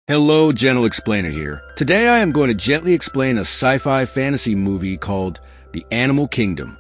Hello, Gentle Explainer here. Today I am going to gently explain a sci-fi fantasy movie called The Animal Kingdom.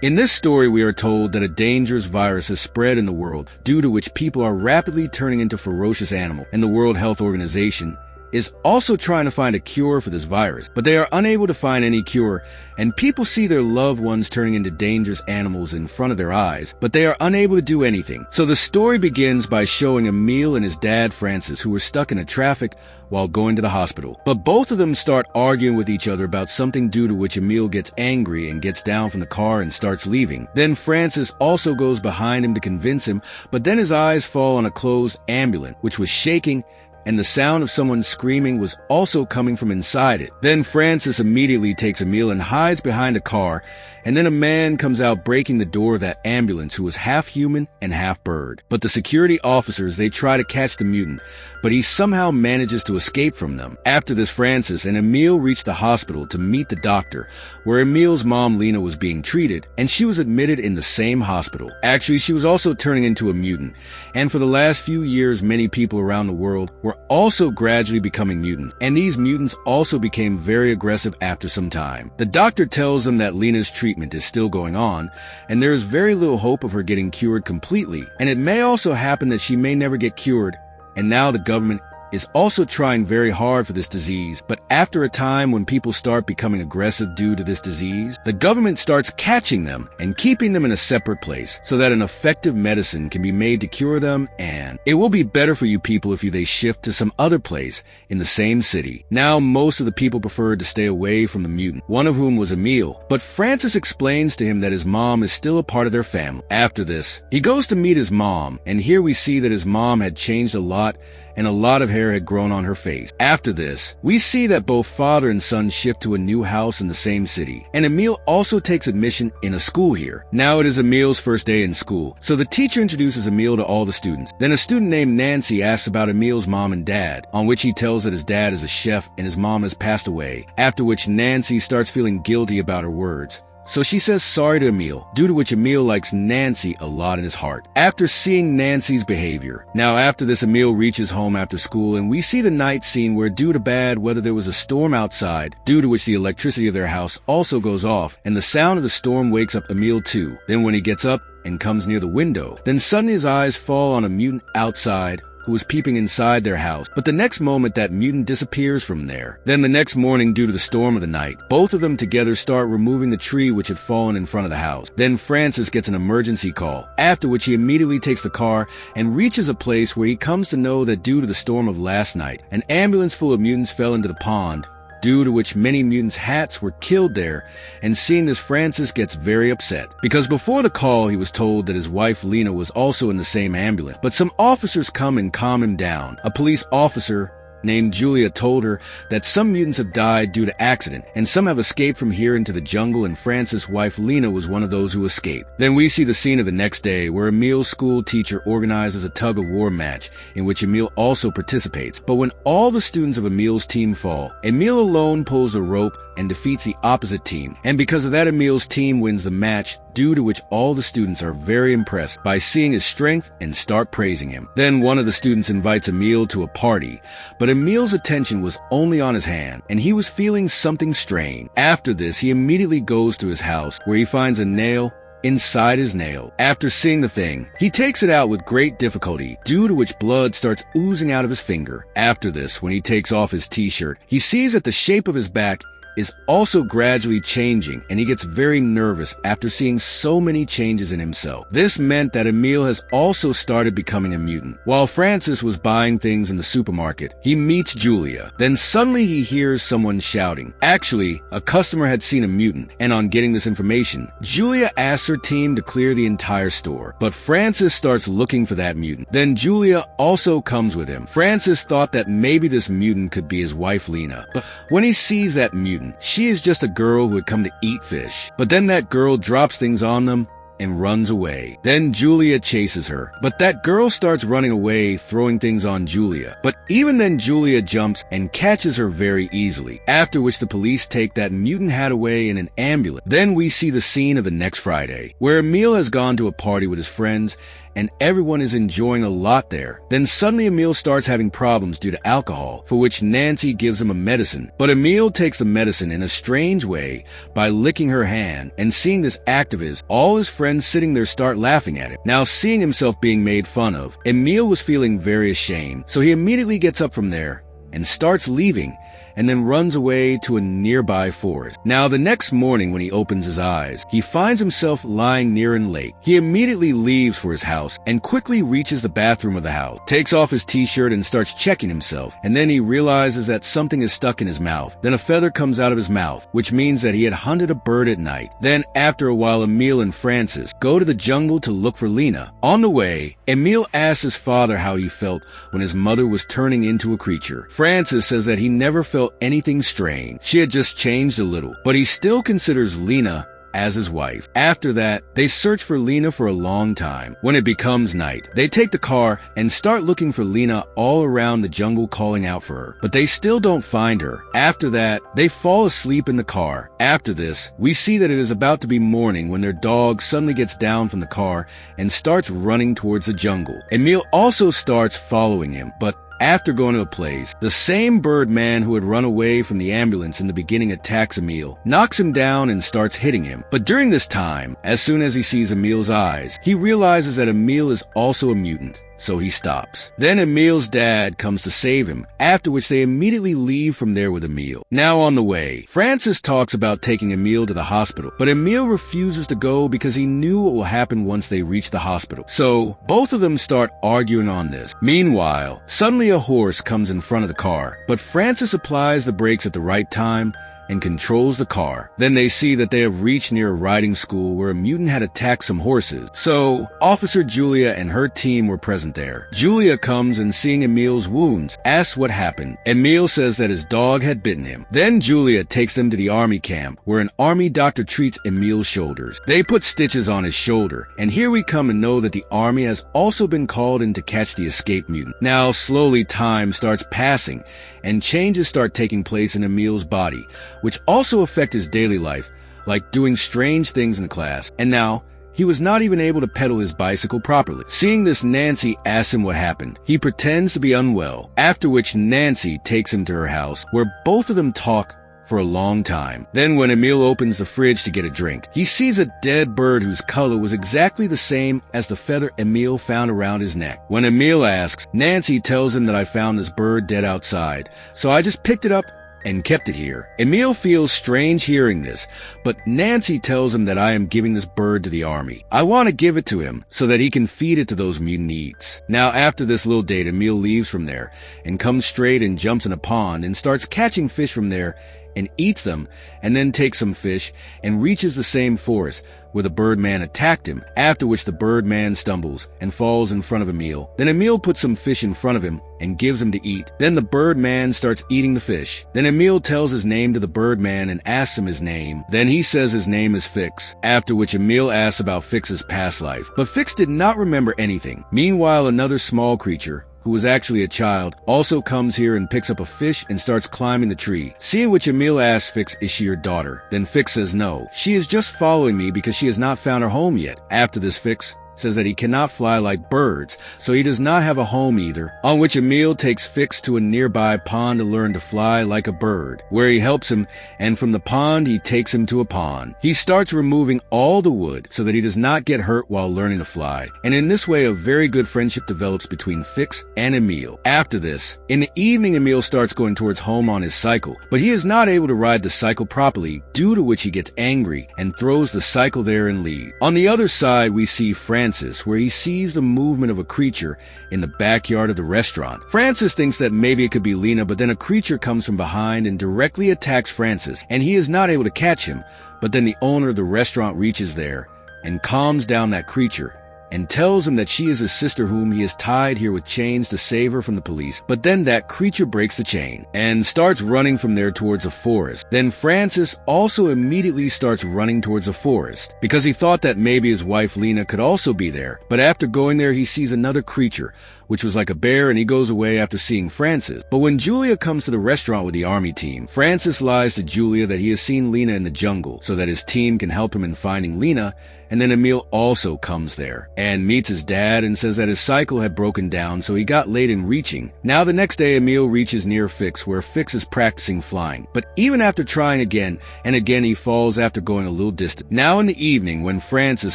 In this story, we are told that a dangerous virus has spread in the world, due to which people are rapidly turning into ferocious animals, and the World Health Organization is also trying to find a cure for this virus, but they are unable to find any cure, and people see their loved ones turning into dangerous animals in front of their eyes, but they are unable to do anything. So the story begins by showing Émile and his dad Francis, who were stuck in a traffic while going to the hospital. But both of them start arguing with each other about something, due to which Émile gets angry and gets down from the car and starts leaving. Then Francis also goes behind him to convince him, but then his eyes fall on a closed ambulance, which was shaking, and the sound of someone screaming was also coming from inside it. Then Francis immediately takes Émile and hides behind a car, and then a man comes out breaking the door of that ambulance, who is half human and half bird. But the security officers, they try to catch the mutant, but he somehow manages to escape from them. After this, Francis and Émile reach the hospital to meet the doctor, where Émile's mom Lena was being treated, and she was admitted in the same hospital. Actually, she was also turning into a mutant, and for the last few years, many people around the world were also gradually becoming mutants, and these mutants also became very aggressive after some time. The doctor tells them that Lena's treatment is still going on, and there is very little hope of her getting cured completely, and it may also happen that she may never get cured, and now the government is also trying very hard for this disease. But after a time, when people start becoming aggressive due to this disease, the government starts catching them and keeping them in a separate place so that an effective medicine can be made to cure them, and it will be better for you people if they shift to some other place in the same city. Now most of the people preferred to stay away from the mutant, one of whom was Émile, but Francis explains to him that his mom is still a part of their family. After this, he goes to meet his mom, and here we see that his mom had changed a lot, and a lot of hair had grown on her face. After this, we see that both father and son shift to a new house in the same city, and Émile also takes admission in a school here. Now it is Émile's first day in school, so the teacher introduces Émile to all the students. Then a student named Nancy asks about Émile's mom and dad, on which he tells that his dad is a chef and his mom has passed away, after which Nancy starts feeling guilty about her words. So she says sorry to Émile, due to which Émile likes Nancy a lot in his heart, after seeing Nancy's behavior. Now after this, Émile reaches home after school, and we see the night scene where, due to bad weather, there was a storm outside, due to which the electricity of their house also goes off, and the sound of the storm wakes up Émile too. Then when he gets up and comes near the window, then suddenly his eyes fall on a mutant outside, who was peeping inside their house, but the next moment that mutant disappears from there. Then the next morning, due to the storm of the night, both of them together start removing the tree which had fallen in front of the house. Then Francis gets an emergency call, after which he immediately takes the car and reaches a place where he comes to know that due to the storm of last night, an ambulance full of mutants fell into the pond, due to which many mutants' hats were killed there, and seeing this, Francis gets very upset, because before the call he was told that his wife Lena was also in the same ambulance, but some officers come and calm him down. A police officer named Julia told her that some mutants have died due to accident, and some have escaped from here into the jungle, and Francis' wife Lena was one of those who escaped. Then we see the scene of the next day, where Émile's school teacher organizes a tug-of-war match, in which Émile also participates. But when all the students of Émile's team fall, Émile alone pulls the rope and defeats the opposite team, and because of that, Émile's team wins the match, due to which all the students are very impressed by seeing his strength and start praising him. Then one of the students invites Émile to a party, but Émile's attention was only on his hand, and he was feeling something strange. After this, he immediately goes to his house, where he finds a nail inside his nail. After seeing the thing, he takes it out with great difficulty, due to which blood starts oozing out of his finger. After this, when he takes off his t-shirt, he sees that the shape of his back is also gradually changing, and he gets very nervous after seeing so many changes in himself. This meant that Émile has also started becoming a mutant. While Francis was buying things in the supermarket, he meets Julia. Then suddenly he hears someone shouting. Actually, a customer had seen a mutant, and on getting this information, Julia asks her team to clear the entire store. But Francis starts looking for that mutant. Then Julia also comes with him. Francis thought that maybe this mutant could be his wife Lena, but when he sees that mutant, she is just a girl who had come to eat fish. But then that girl drops things on them and runs away. Then Julia chases her, but that girl starts running away, throwing things on Julia. But even then, Julia jumps and catches her very easily, after which the police take that mutant hat away in an ambulance. Then we see the scene of the next Friday, where Émile has gone to a party with his friends, and everyone is enjoying a lot there. Then suddenly Émile starts having problems due to alcohol, for which Nancy gives him a medicine. But Émile takes the medicine in a strange way by licking her hand, and seeing this act of his, all his friends sitting there start laughing at him. Now, seeing himself being made fun of, Émile was feeling very ashamed, so he immediately gets up from there and starts leaving, and then runs away to a nearby forest. Now, the next morning when he opens his eyes, he finds himself lying near a lake. He immediately leaves for his house and quickly reaches the bathroom of the house, takes off his t-shirt and starts checking himself, and then he realizes that something is stuck in his mouth. Then a feather comes out of his mouth, which means that he had hunted a bird at night. Then, after a while, Émile and Francis go to the jungle to look for Lena. On the way, Émile asks his father how he felt when his mother was turning into a creature. Francis says that he never felt anything strange. She had just changed a little, but he still considers Lena as his wife. After that, they search for Lena for a long time. When it becomes night, they take the car and start looking for Lena all around the jungle, calling out for her, but they still don't find her. After that, they fall asleep in the car. After this, we see that it is about to be morning when their dog suddenly gets down from the car and starts running towards the jungle. Émile also starts following him, but after going to a place, the same bird man who had run away from the ambulance in the beginning attacks Émile, knocks him down and starts hitting him. But during this time, as soon as he sees Émile's eyes, he realizes that Émile is also a mutant, so he stops. Then Émile's dad comes to save him, after which they immediately leave from there with Émile. Now on the way, Francis talks about taking Émile to the hospital, but Émile refuses to go because he knew what will happen once they reach the hospital. So both of them start arguing on this. Meanwhile, suddenly a horse comes in front of the car, but Francis applies the brakes at the right time and controls the car. Then they see that they have reached near a riding school where a mutant had attacked some horses. So, Officer Julia and her team were present there. Julia comes and seeing Émile's wounds, asks what happened. Émile says that his dog had bitten him. Then Julia takes them to the army camp, where an army doctor treats Émile's shoulders. They put stitches on his shoulder, and here we come to know that the army has also been called in to catch the escaped mutant. Now, slowly time starts passing, and changes start taking place in Émile's body, which also affect his daily life, like doing strange things in class. And now, he was not even able to pedal his bicycle properly. Seeing this, Nancy asks him what happened. He pretends to be unwell, after which Nancy takes him to her house, where both of them talk for a long time. Then when Émile opens the fridge to get a drink, he sees a dead bird whose color was exactly the same as the feather Émile found around his neck. When Émile asks, Nancy tells him that I found this bird dead outside, so I just picked it up and kept it here. Émile feels strange hearing this, but Nancy tells him that I am giving this bird to the army. I want to give it to him so that he can feed it to those mutant eats. Now after this little date, Émile leaves from there and comes straight and jumps in a pond and starts catching fish from there and eats them, and then takes some fish and reaches the same forest where the Birdman attacked him, after which the Birdman stumbles and falls in front of Émile. Then Émile puts some fish in front of him and gives him to eat. Then the Birdman starts eating the fish. Then Émile tells his name to the Birdman and asks him his name. Then he says his name is Fix, after which Émile asks about Fix's past life. But Fix did not remember anything. Meanwhile, another small creature, who was actually a child, also comes here and picks up a fish and starts climbing the tree. Seeing which, Émile asks Fix, is she your daughter? Then Fix says no. She is just following me because she has not found her home yet. After this, Fix says that he cannot fly like birds, so he does not have a home either, on which Émile takes Fix to a nearby pond to learn to fly like a bird, where he helps him, and from the pond he takes him to a pond. He starts removing all the wood so that he does not get hurt while learning to fly, and in this way a very good friendship develops between Fix and Émile. After this, in the evening, Émile starts going towards home on his cycle, but he is not able to ride the cycle properly, due to which he gets angry and throws the cycle there and leaves. On the other side, we see Francis, where he sees the movement of a creature in the backyard of the restaurant. Francis thinks that maybe it could be Lena, but then a creature comes from behind and directly attacks Francis, and he is not able to catch him. But then the owner of the restaurant reaches there and calms down that creature and tells him that she is his sister, whom he has tied here with chains to save her from the police. But then that creature breaks the chain and starts running from there towards a forest. Then Francis also immediately starts running towards a forest because he thought that maybe his wife Lena could also be there. But after going there, he sees another creature which was like a bear, and he goes away after seeing Francis. But when Julia comes to the restaurant with the army team, Francis lies to Julia that he has seen Lena in the jungle so that his team can help him in finding Lena. And then Émile also comes there and meets his dad and says that his cycle had broken down, so he got late in reaching. Now the next day, Émile reaches near Fix, where Fix is practicing flying. But even after trying again and again, he falls after going a little distance. Now in the evening, when Francis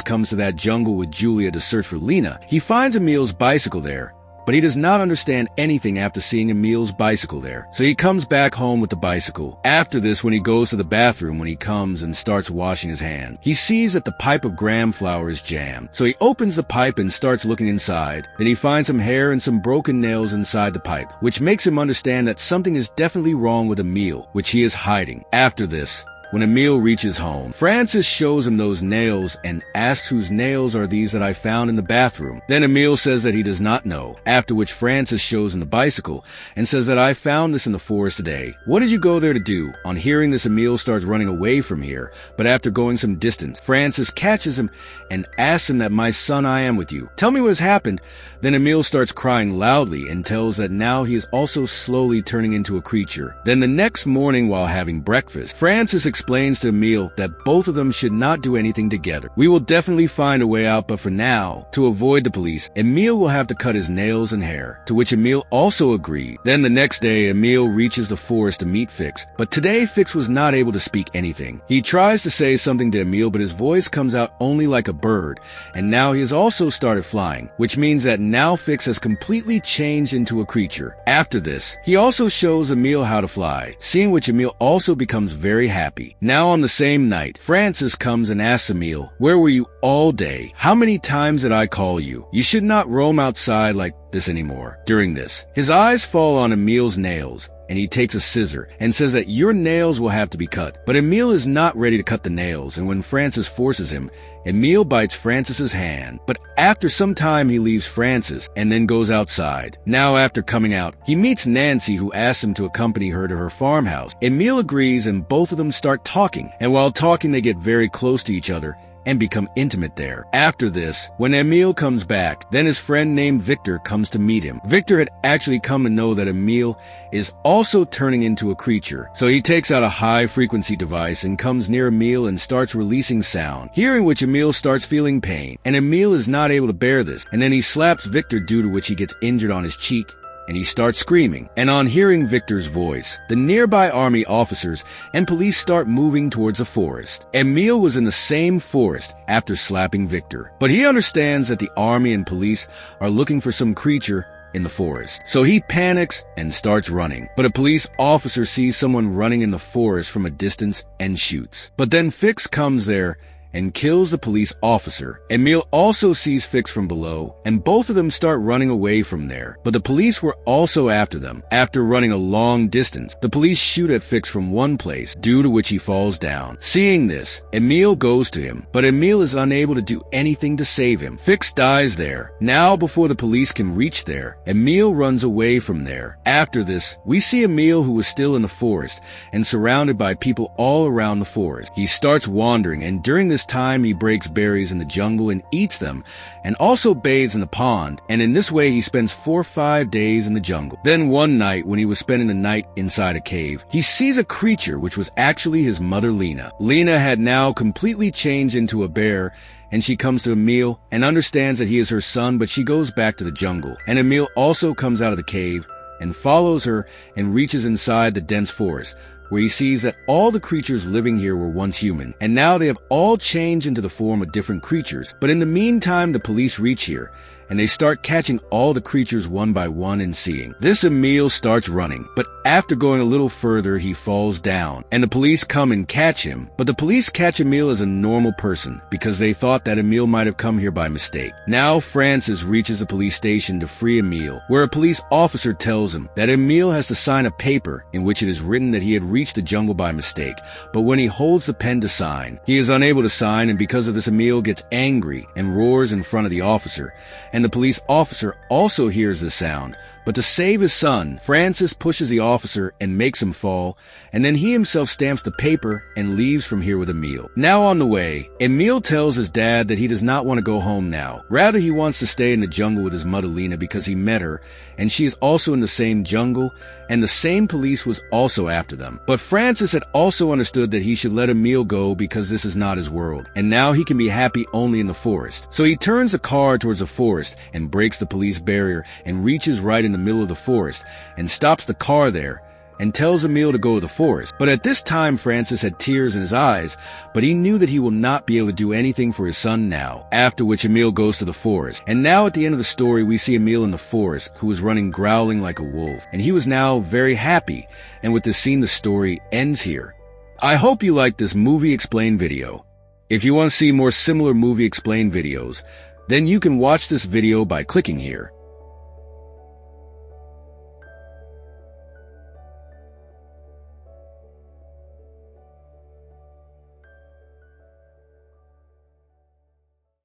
comes to that jungle with Julia to search for Lena, he finds Émile's bicycle there. But he does not understand anything after seeing Émile's bicycle there. So he comes back home with the bicycle. After this, when he goes to the bathroom, when he comes and starts washing his hands, he sees that the pipe of gram flour is jammed. So he opens the pipe and starts looking inside. Then he finds some hair and some broken nails inside the pipe, which makes him understand that something is definitely wrong with Émile, which he is hiding. After this, when Émile reaches home, Francis shows him those nails and asks whose nails are these that I found in the bathroom. Then Émile says that he does not know, after which Francis shows him the bicycle and says that I found this in the forest today. What did you go there to do? On hearing this, Émile starts running away from here, but after going some distance, Francis catches him and asks him that my son, I am with you. Tell me what has happened. Then Émile starts crying loudly and tells that now he is also slowly turning into a creature. Then the next morning while having breakfast, Francis explains to Émile that both of them should not do anything together. We will definitely find a way out, but for now, to avoid the police, Émile will have to cut his nails and hair, to which Émile also agreed. Then the next day, Émile reaches the forest to meet Fix, but today Fix was not able to speak anything. He tries to say something to Émile, but his voice comes out only like a bird, and now he has also started flying, which means that now Fix has completely changed into a creature. After this, he also shows Émile how to fly, seeing which Émile also becomes very happy. Now on the same night, Francis comes and asks Émile, where were you all day? How many times did I call you? You should not roam outside like this anymore. During this, his eyes fall on Émile's nails, and he takes a scissor and says that your nails will have to be cut. But Émile is not ready to cut the nails, and when Francis forces him, Émile bites Francis's hand. But after some time, he leaves Francis and then goes outside. Now after coming out, he meets Nancy, who asks him to accompany her to her farmhouse. Émile agrees, and both of them start talking, and while talking, they get very close to each other and become intimate there. After this, when Émile comes back, then his friend named Victor comes to meet him. Victor had actually come to know that Émile is also turning into a creature. So he takes out a high-frequency device and comes near Émile and starts releasing sound, hearing which Émile starts feeling pain. And Émile is not able to bear this, and then he slaps Victor, due to which he gets injured on his cheek, and he starts screaming. And on hearing Victor's voice, the nearby army officers and police start moving towards the forest. Émile was in the same forest after slapping Victor, but he understands that the army and police are looking for some creature in the forest. So he panics and starts running. But a police officer sees someone running in the forest from a distance and shoots. But then Fix comes there and kills the police officer. Émile also sees Fix from below, and both of them start running away from there. But the police were also after them. After running a long distance, the police shoot at Fix from one place, due to which he falls down. Seeing this, Émile goes to him, but Émile is unable to do anything to save him. Fix dies there. Now, before the police can reach there, Émile runs away from there. After this, we see Émile, who is still in the forest and surrounded by people all around the forest. He starts wandering, and during this time he breaks berries in the jungle and eats them, and also bathes in the pond, and in this way he spends 4 or 5 days in the jungle. Then one night, when he was spending the night inside a cave, he sees a creature which was actually his mother Lena. Lena had now completely changed into a bear, and she comes to Émile and understands that he is her son, but she goes back to the jungle. And Émile also comes out of the cave and follows her and reaches inside the dense forest, where he sees that all the creatures living here were once human, and now they have all changed into the form of different creatures. But in the meantime, the police reach here, and they start catching all the creatures one by one. And seeing this, Émile starts running, but after going a little further, he falls down, and the police come and catch him. But the police catch Émile as a normal person, because they thought that Émile might have come here by mistake. Now Francis reaches a police station to free Émile, where a police officer tells him that Émile has to sign a paper in which it is written that he had reached the jungle by mistake. But when he holds the pen to sign, he is unable to sign, and because of this, Émile gets angry and roars in front of the officer. And the police officer also hears the sound, But to save his son, Francis pushes the officer and makes him fall, and then he himself stamps the paper and leaves from here with Émile. Now on the way, Émile tells his dad that he does not want to go home now. Rather, he wants to stay in the jungle with his mother Lena because he met her, and she is also in the same jungle, and the same police was also after them. But Francis had also understood that he should let Émile go because this is not his world, and now he can be happy only in the forest. So he turns the car towards the forest and breaks the police barrier and reaches right in the middle of the forest and stops the car there and tells Émile to go to the forest. But at this time, Francis had tears in his eyes, but he knew that he will not be able to do anything for his son now, after which Émile goes to the forest. And now at the end of the story, we see Émile in the forest, who was running growling like a wolf, and he was now very happy, and with this scene, the story ends here. I hope you liked this movie explain video. If you want to see more similar movie explain videos, then you can watch this video by clicking here.